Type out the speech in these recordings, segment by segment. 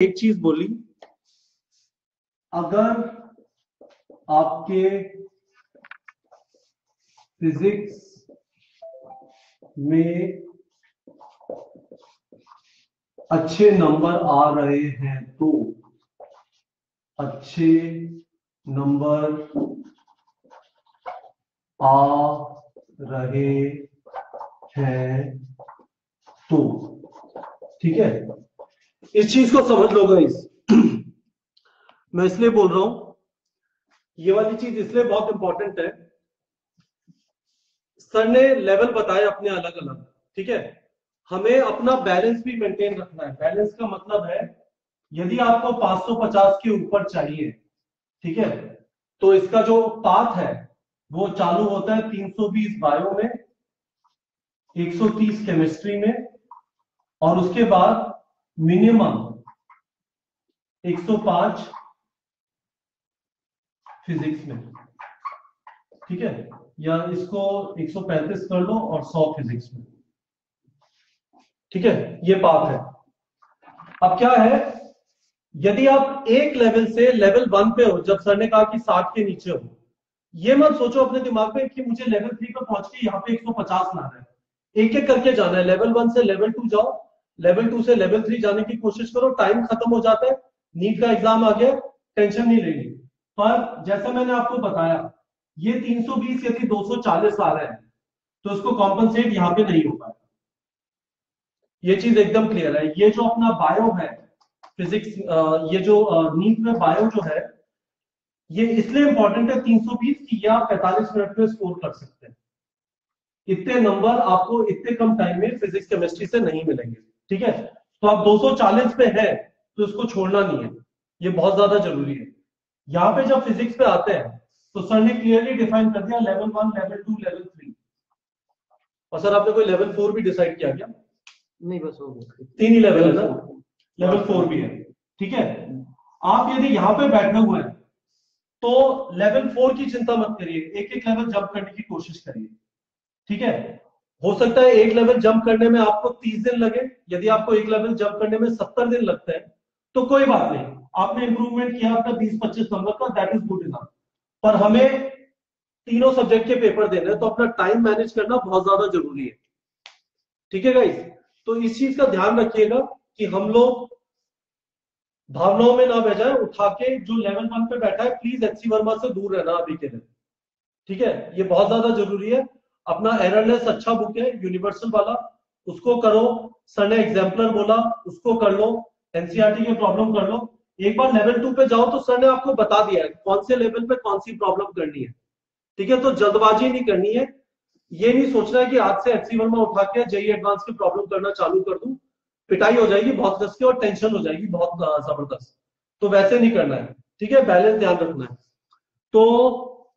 एक चीज बोली, अगर आपके फिजिक्स में अच्छे नंबर आ रहे हैं तो अच्छे नंबर आ रहे हैं तो ठीक है। इस चीज को समझ लो गाइस। मैं इसलिए बोल रहा हूं, ये वाली चीज इसलिए बहुत इंपॉर्टेंट है। सर ने लेवल बताए अपने अलग अलग, ठीक है। हमें अपना बैलेंस भी मेंटेन रखना है। बैलेंस का मतलब है यदि आपको 550 के ऊपर चाहिए, ठीक है, तो इसका जो पाथ है वो चालू होता है 320 बायो में, 130 केमिस्ट्री में, और उसके बाद मिनिमम 105 फिजिक्स में, ठीक है, या इसको 135 कर लो और 100 फिजिक्स में, ठीक है। ये पाथ है। अब क्या है, यदि आप एक लेवल से लेवल 1 पे हो, जब सर ने कहा कि 60 के नीचे हो, ये मत सोचो अपने दिमाग में कि मुझे लेवल 3 पे पहुंच के यहाँ पे 150 लाना है। एक एक करके जाना है। लेवल 1 से लेवल 2 जाओ, लेवल 2 से लेवल 3 जाने की कोशिश करो। टाइम खत्म हो जाता है, नीट का एग्जाम आ गया, टेंशन नहीं लेनी। पर जैसा मैंने आपको बताया, ये 320 यदि 240 आ रहे हैं तो इसको कॉम्पनसेट यहाँ पे नहीं हो पाएगा। ये चीज एकदम क्लियर है। ये जो अपना बायो है फिजिक्स, ये जो नीट में बायो जो है, ये इसलिए इंपॉर्टेंट है 320 की ये आप 45 मिनट में स्कोर कर सकते हैं। इतने नंबर आपको इतने कम टाइम में फिजिक्स केमिस्ट्री से नहीं मिलेंगे, ठीक है। तो आप 240 पे है तो इसको छोड़ना नहीं है, ये बहुत ज्यादा जरूरी है। यहाँ पे जब फिजिक्स पे आते हैं तो सर ने क्लियरली डिफाइन कर दिया लेवल 1, लेवल 2, लेवल 3। और सर आपने कोई लेवल 4 भी डिसाइड किया क्या? नहीं, बस हो गया। 3 ही लेवल है ना, लेवल 4 भी है, ठीक है। आप यदि यहाँ पे बैठे हुए हैं तो लेवल 4 की चिंता मत करिए, एक एक लेवल जंप करने की कोशिश करिए, ठीक है। हो सकता है एक लेवल जंप करने में आपको 30 दिन लगे। यदि आपको एक लेवल जंप करने में 70 दिन लगते हैं तो कोई बात नहीं, आपने इंप्रूवमेंट किया अपना 20-25 नंबर का, दैट इज गुड इनफ। पर हमें तीनों सब्जेक्ट के पेपर देने हैं तो अपना टाइम मैनेज करना बहुत ज्यादा जरूरी है, ठीक है गाइस। तो इस चीज का ध्यान रखिएगा कि हम लोग भावनाओं में ना बह जाए। उठा के जो लेवल 1 पे बैठा है प्लीज एचसी वर्मा से दूर रहना अभी के दिन, ठीक है। ये बहुत ज्यादा जरूरी है। अपना एररलेस अच्छा बुक है यूनिवर्सल वाला, उसको करो। सर ने एग्जाम्पलर बोला, उसको कर लो। एनसीईआरटी के प्रॉब्लम कर लो। एक बार लेवल 2 पे जाओ तो सर ने आपको बता दिया है कौन से लेवल पे कौन सी प्रॉब्लम करनी है, ठीक है। तो जल्दबाजी नहीं करनी है। ये नहीं सोचना है कि आज से एचसी वर्मा उठा के जेई एडवांस की प्रॉब्लम करना चालू कर दूं, पिटाई हो जाएगी बहुत कस के और टेंशन हो जाएगी बहुत जबरदस्त। तो वैसे नहीं करना है, ठीक है। बैलेंस ध्यान रखना है। तो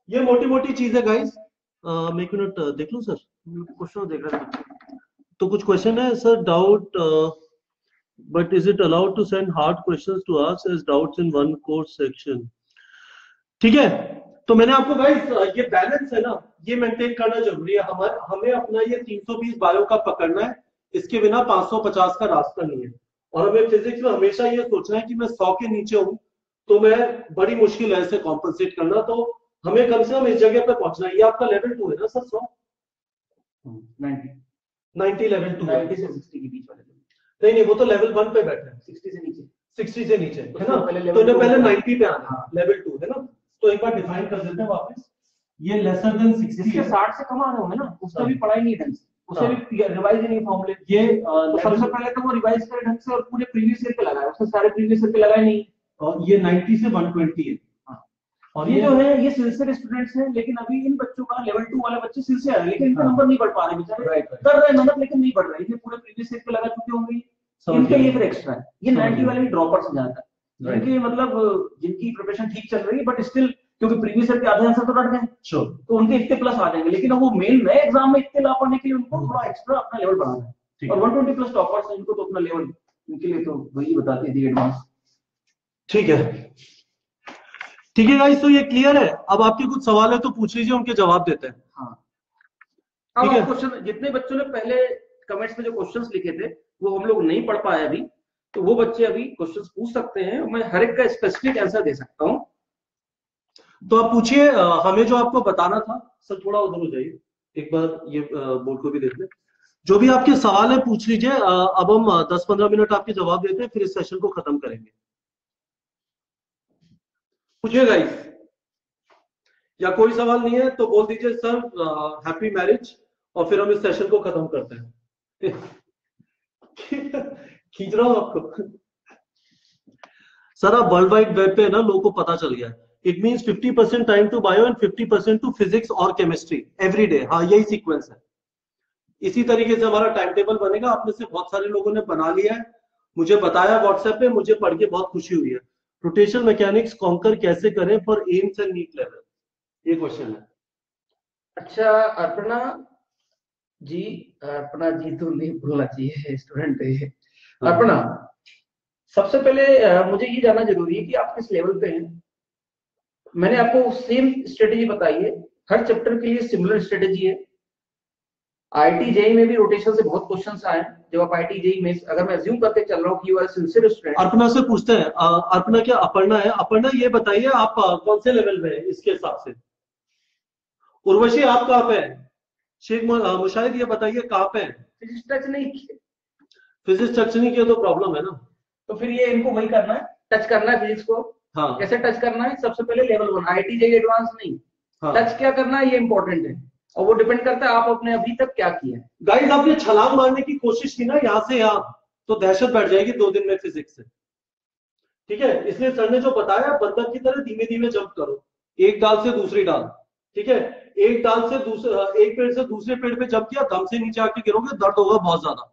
ये मोटी मोटी चीज है गाइस। मैं एक मिनट देख लूं सर, क्वेश्चन देख रहा था। तो कुछ क्वेश्चन है sir, doubt but is it allowed to send hard questions to us as doubts in one course section, ठीक है। तो मैंने आपको गाइस ये बैलेंस है ना, ये मेंटेन करना जरूरी है। हमें अपना ये 320 बायो का पकड़ना है, इसके बिना 550 का रास्ता नहीं है। और हमें फिजिक्स में हमेशा ये सोचना है कि मैं 100 के नीचे हूं तो मैं बड़ी मुश्किल है इसे कॉम्पनसेट करना। तो हमें कम से कम इस जगह पे पहुंचना है। ये आपका लेवल 2 है ना सर? 100 90 लेवल 2, 90 से 60 के बीच वाले। नहीं, वो तो लेवल 1 पे बैठे हैं, 60 से नीचे, 60 से नीचे है ना। तो पहले 90 पे आना, लेवल 2 है ना। तो एक बार डिफाइन कर देते हैं वापस। ये लेसर देन 60 है, 60 से कम आ रहे होंगे ना, उसका भी पढ़ाई नहीं ढंग से, उसे भी रिवाइज नहीं फॉर्मूले। ये तो सबसे पहले तो वो रिवाइज करे ढंग से और पूरे प्रीवियस ईयर पे लगाए, उसने सारे प्रीवियस ईयर पे लगाए नहीं। और ये 90 से 120 है। और ये जो है ये सिंसियर स्टूडेंट्स हैं, लेकिन अभी इन बच्चों का लेवल 2 वाले बच्चे सिंसियर है, लेकिन इनका नंबर नहीं बढ़ पा रहे बेचारे। कर रहे हैं मेहनत लेकिन नहीं बढ़ रहे। ये पूरे प्रीवियस ईयर पे लगा चुके होंगे, इनका ये फिर एक्स्ट्रा है। ये 90 वाले भी ड्रॉपर्स हैं ज्यादातर, जिनकी मतलब जिनकी प्रिपरेशन ठीक चल रही है बट स्टिल क्योंकि प्रीवियस ईयर के आधे आंसर तो रट गए, तो उनके इतने प्लस आ जाएंगे। लेकिन वो मेन नए एग्जाम में इतने ला पाने के लिए उनको थोड़ा एक्स्ट्रा अपना लेवल बढ़ाना है। और 120 प्लस टॉपर्स हैं, इनको तो अपना लेवल इनके लिए तो वही बताते थे एडवांस, ठीक है। ठीक है गाइस, तो ये क्लियर है। अब आपके कुछ सवाल है तो पूछ लीजिए, उनके जवाब देते हैं। हाँ, अब क्वेश्चन जितने बच्चों ने पहले कमेंट्स में जो क्वेश्चंस लिखे थे वो हम लोग नहीं पढ़ पाए अभी, तो वो बच्चे अभी क्वेश्चंस पूछ सकते हैं, मैं हर एक का स्पेसिफिक आंसर दे सकता हूँ। तो आप पूछिए, हमें जो आपको बताना था। सर थोड़ा उधर हो जाइए, एक बार ये बोर्ड को भी देख लें। जो भी आपके सवाल है पूछ लीजिए। अब हम 10-15 मिनट आपके जवाब देते हैं, फिर इस सेशन को खत्म करेंगे। पूछिए गाइस, या कोई सवाल नहीं है तो बोल दीजिए सर हैप्पी मैरिज, और फिर हम इस सेशन को खत्म करते हैं। खींच रहा हूं आपको। सर अब वर्ल्ड वाइड वेब पे ना लोगों को पता चल गया। It means 50% time to bio and 50% to physics और केमिस्ट्री एवरी डे। हाँ, यही सीक्वेंस है। इसी तरीके से हमारा टाइम टेबल बनेगा। आप में से बहुत सारे लोगों ने बना लिया है, मुझे बताया व्हाट्सएप पे, मुझे पढ़ के बहुत खुशी हुई है। रोटेशनल मैकेनिक्स कॉन्कर कैसे करें for AIIMS and NEET level, ये क्वेश्चन है। अच्छा अर्पणा जी, अर्पणा जी तो नहीं बोलना चाहिए, स्टूडेंट है। अर्पणा, सबसे पहले मुझे ये जानना जरूरी है कि आप किस लेवल पे हैं। मैंने आपको सेम स्ट्रेटेजी बताई है, हर चैप्टर के लिए सिमिलर स्ट्रेटेजी है। आईआईटी जेई में भी रोटेशन से बहुत क्वेश्चंस आए। जब आप आईआईटी जेई में, अगर मैं अज्यूम करके चल रहा हूँ कि you are sincere student. Arpana से पूछते हैं, अर्पणा क्या अपर्णा है? अपर्णा ये बताइए आप कौन से लेवल में है इसके हिसाब से। उर्वशी आप कहाँ पे है? शेख मुशाहिद ये बताइए कहाँ पे है? फिजिक्स टच नहीं किया, फिजिक्स टच नहीं किया तो प्रॉब्लम है ना। तो फिर ये इनको वही करना है, टच करना है फिजिक्स को। हाँ, कैसे टच करना है? सबसे पहले लेवल 1 आईआईटी जेई एडवांस नहीं, हाँ। टच क्या करना है ये इंपॉर्टेंट है, और वो डिपेंड करता है आप अपने अभी तक क्या किया है। गाइस आपने छलांग मारने की कोशिश की ना यहाँ से यहाँ, तो दहशत बैठ जाएगी 2 दिन में फिजिक्स से। ठीक है, इसलिए सर ने जो बताया बंदर की तरह धीमे धीमे जंप करो, एक डाल से दूसरी डाल। ठीक है, एक डाल से दूसरे, एक पेड़ से दूसरे पेड़ पे जंप किया, दम से नीचे आके गिरोगे, दर्द होगा बहुत ज्यादा।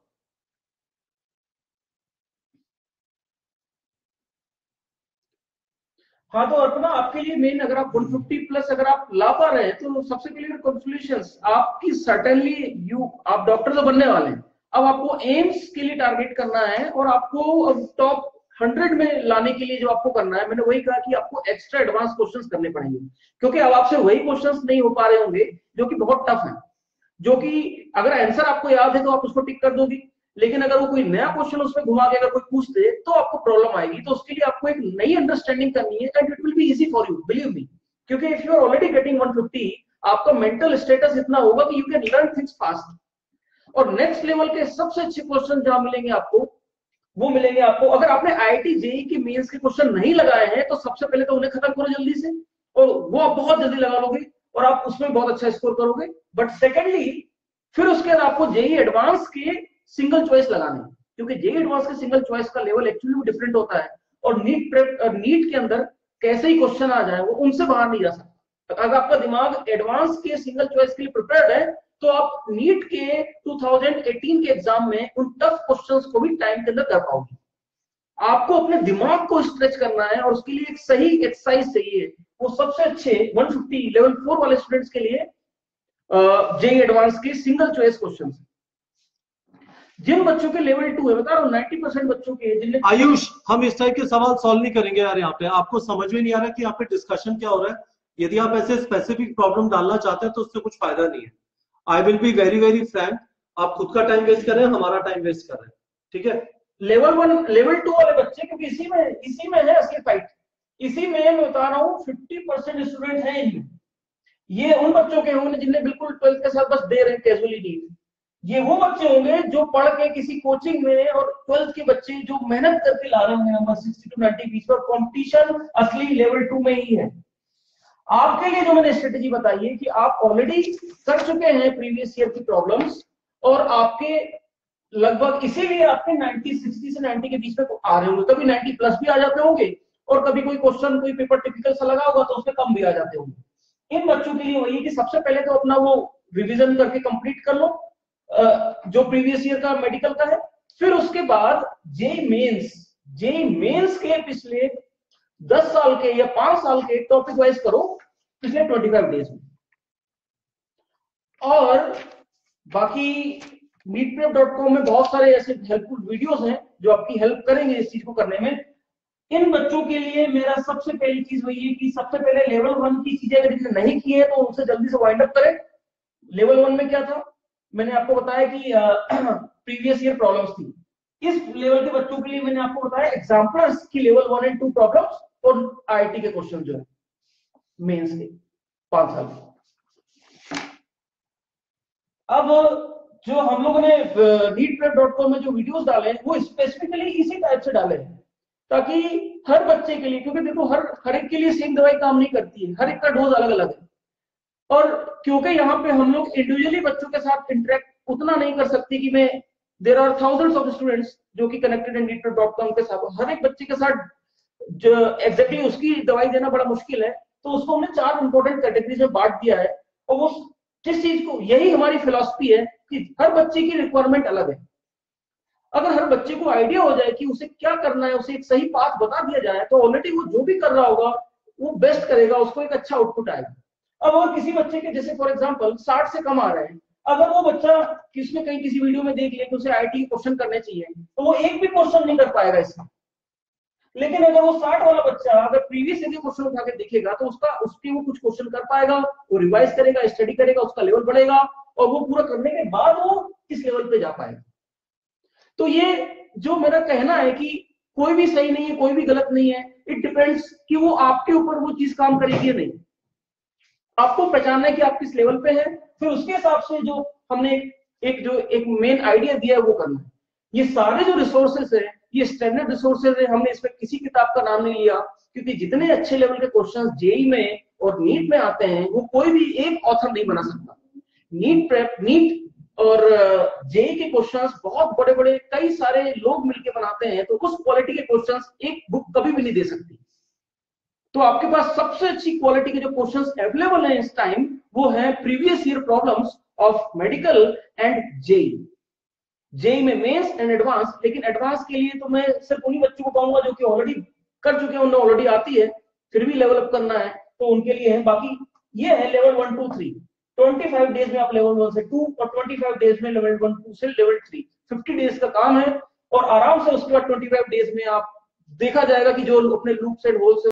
हाँ, तो अर्पणा आपके लिए मेन, अगर आप 150 प्लस अगर आप ला पा रहे हैं तो सबसे पहले कॉन्ग्रेचुलेशंस आपकी। सर्टेनली आप डॉक्टर तो बनने वाले हैं। अब आपको एम्स के लिए टारगेट करना है, और आपको टॉप 100 में लाने के लिए जो आपको करना है, मैंने वही कहा कि आपको एक्स्ट्रा एडवांस क्वेश्चंस करने पड़ेंगे, क्योंकि अब आपसे वही क्वेश्चंस नहीं हो पा रहे होंगे जो कि बहुत टफ है, जो कि अगर आंसर आपको याद है तो आप उसको टिक कर दोगे, लेकिन अगर वो कोई नया क्वेश्चन उसमें घुमा के अगर कोई पूछ दे तो आपको प्रॉब्लम आएगी। तो उसके लिए आपको एक नई अंडरस्टैंडिंग करनी है, and it will be easy for you, believe me. क्योंकि if you are already getting 150, आपका मेंटल स्टेटस इतना होगा कि you can learn things fast. और नेक्स्ट लेवल के सबसे अच्छे क्वेश्चन जहां मिलेंगे आपको, वो मिलेंगे आपको अगर आपने आईआईटी जेई की मेंस के क्वेश्चन नहीं लगाए हैं, तो सबसे पहले तो उन्हें खत्म करो जल्दी से, और वो आप बहुत जल्दी लगा लोगे और आप उसमें बहुत अच्छा स्कोर करोगे। बट सेकेंडली, फिर उसके बाद आपको जेई एडवांस के सिंगल चॉइस लगाने, क्योंकि जेई एडवांस के सिंगल चॉइस का लेवल एक्चुअली डिफरेंट होता है, और नीट के अंदर कैसे ही क्वेश्चन आ जाए वो उनसे बाहर नहीं जा सकता। अगर आपका दिमाग एडवांस के सिंगल चॉइस के लिए प्रिपेयर्ड है, तो आप नीट के 2018 के एग्जाम में उन टफ क्वेश्चंस को भी टाइम के अंदर कर पाओगे। आपको अपने दिमाग को स्ट्रेच करना है, और उसके लिए एक सही एक्सरसाइज चाहिए। वो सबसे अच्छे 150 लेवल 4 वाले स्टूडेंट्स के लिए जेई एडवांस के सिंगल चॉइस क्वेश्चन। जिन बच्चों के लेवल 2 है, बता रहा हूँ 90% बच्चों के जिनने। आयुष, हम इस टाइप के सवाल सॉल्व नहीं करेंगे यार। यहाँ पे आपको समझ में नहीं आ रहा कि यहाँ पे डिस्कशन क्या हो रहा है। यदि आप ऐसे स्पेसिफिक प्रॉब्लम डालना चाहते हैं तो उससे कुछ फायदा नहीं है। I will be very very Frank, आप खुद का टाइम वेस्ट कर रहे हैं, हमारा टाइम वेस्ट कर रहे हैं। ठीक है, लेवल 1 लेवल 2 वाले बच्चे, क्योंकि इसी में है असली फाइट। इसी में मैं बता रहा हूँ 50% स्टूडेंट हैं इनमें। ये उन बच्चों के होंगे जिनने बिल्कुल 12th के साथ बस दे रहे हैं कैजुअली नीट। ये वो बच्चे होंगे जो पढ़ के किसी कोचिंग में, और 12th के बच्चे जो मेहनत करके ला रहे होंगे नंबर 60 to 90 बीच पर। कंपटीशन असली लेवल 2 में ही है। आपके लिए जो मैंने स्ट्रेटेजी बताई है कि आप ऑलरेडी कर चुके हैं प्रीवियस ईयर की प्रॉब्लम्स, और आपके लगभग इसीलिए आपके 60 से 90 के बीच में आ रहे होंगे। कभी 90 प्लस भी आ जाते होंगे, और कभी कोई क्वेश्चन कोई पेपर टिपिकल सा लगा होगा तो उसमें कम भी आ जाते होंगे। इन बच्चों के लिए वही है कि सबसे पहले तो अपना वो रिवीजन करके कंप्लीट कर लो जो प्रीवियस ईयर का मेडिकल का है। फिर उसके बाद जेई मेंस के पिछले 10 साल के या 5 साल के टॉपिक वाइज करो पिछले 25 डेज में। और बाकी neetprep.com में बहुत सारे ऐसे हेल्पफुल वीडियोस हैं जो आपकी हेल्प करेंगे इस चीज को करने में। इन बच्चों के लिए मेरा सबसे पहली चीज वही है कि सबसे पहले लेवल 1 की चीजें अगर जिसने नहीं की है तो उनसे जल्दी से वाइंड अप करें। लेवल 1 में क्या था, मैंने आपको बताया कि प्रीवियस ईयर प्रॉब्लम्स थी। इस लेवल के बच्चों के लिए मैंने आपको बताया एग्जाम्पलर्स की लेवल 1 और 2 प्रॉब्लम्स और आईआईटी के क्वेश्चन जो है मेंस के 5 साल। अब जो हम लोगों ने neetprep.com में जो वीडियोस डाले हैं वो स्पेसिफिकली इसी टाइप से डाले हैं ताकि हर बच्चे के लिए, क्योंकि देखो हर एक के लिए सेम दवाई काम नहीं करती है, हर एक का डोज अलग अलग है। और क्योंकि यहाँ पे हम लोग इंडिविजुअली बच्चों के साथ इंटरेक्ट उतना नहीं कर सकते कि मैं there are thousands of students जो कि कनेक्टेड इन neetprep.com के साथ, हर एक बच्चे के साथ जो एग्जैक्टली उसकी दवाई देना बड़ा मुश्किल है। तो उसको हमने 4 इंपॉर्टेंट कैटेगरीज में बांट दिया है और वो जिस चीज को, यही हमारी फिलॉसफी है कि हर बच्चे की रिक्वायरमेंट अलग है। अगर हर बच्चे को आइडिया हो जाए कि उसे क्या करना है, उसे एक सही पाथ बता दिया जाए तो ऑलरेडी वो जो भी कर रहा होगा वो बेस्ट करेगा, उसको एक अच्छा आउटपुट आएगा। अब अगर किसी बच्चे के जैसे फॉर एग्जांपल 60 से कम आ रहे हैं, अगर वो बच्चा किसमें कहीं किसी वीडियो में देख ले कि उसे आईटी क्वेश्चन करने चाहिए तो वो एक भी क्वेश्चन नहीं कर पाएगा इसमें। लेकिन अगर वो 60 वाला बच्चा अगर प्रीवियस ईयर के क्वेश्चन उठा के देखेगा तो उसके वो कुछ क्वेश्चन कर पाएगा, वो रिवाइज करेगा, स्टडी करेगा, उसका लेवल बढ़ेगा और वो पूरा करने के बाद वो इस लेवल पे जा पाएगा। तो ये जो मेरा कहना है कि कोई भी सही नहीं है, कोई भी गलत नहीं है, इट डिपेंड्स कि वो आपके ऊपर वो चीज काम करेगी या नहीं। आपको पहचानना है कि आप किस लेवल पे हैं, फिर उसके हिसाब से जो हमने एक मेन आइडिया दिया है वो करना है। ये सारे जो रिसोर्सेस है ये स्टैंडर्ड रिसोर्सेज है, हमने इसमें किसी किताब का नाम नहीं लिया क्योंकि जितने अच्छे लेवल के क्वेश्चन जेई में और नीट में आते हैं वो कोई भी एक ऑथर नहीं बना सकता। नीट और जेई के क्वेश्चंस बहुत बड़े बड़े कई सारे लोग मिलके बनाते हैं, तो उस क्वालिटी के क्वेश्चंस एक बुक कभी भी नहीं दे सकती। तो आपके पास सबसे अच्छी क्वालिटी के जो क्वेश्चंस अवेलेबल हैं इस टाइम वो है previous year problems of medical and JEE में मेंस एंड एडवांस। लेकिन एडवांस के लिए तो मैं सिर्फ उन्हीं बच्चों को कहूंगा जो कि ऑलरेडी कर चुके हैं, उन्हें ऑलरेडी आती है, फिर भी लेवल अप करना है तो उनके लिए है। बाकी ये है लेवल 1 2 3, 25 डेज में आप लेवल 1 से 2 और 25 डेज में लेवल 1 2 से लेवल 3, 50 डेज का काम है और आराम से उसके बाद 25 डेज में आप देखा जाएगा कि जो अपने लूप से होल से